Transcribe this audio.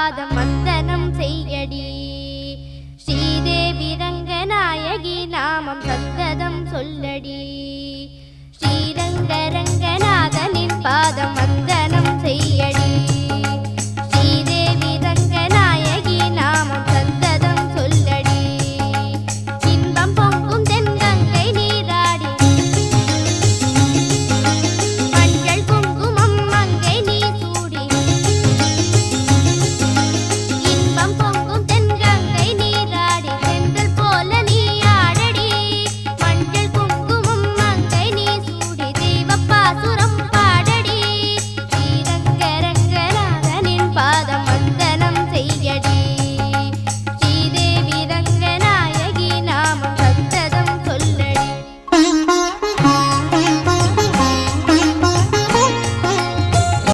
பாதம் வந்தனம் செய்யடி. ஸ்ரீதேவி ரங்கநாயகி நாமம் சந்ததம் சொல்லடி. ஸ்ரீரங்க ரங்கநாதனின் பாதம் வந்தனம்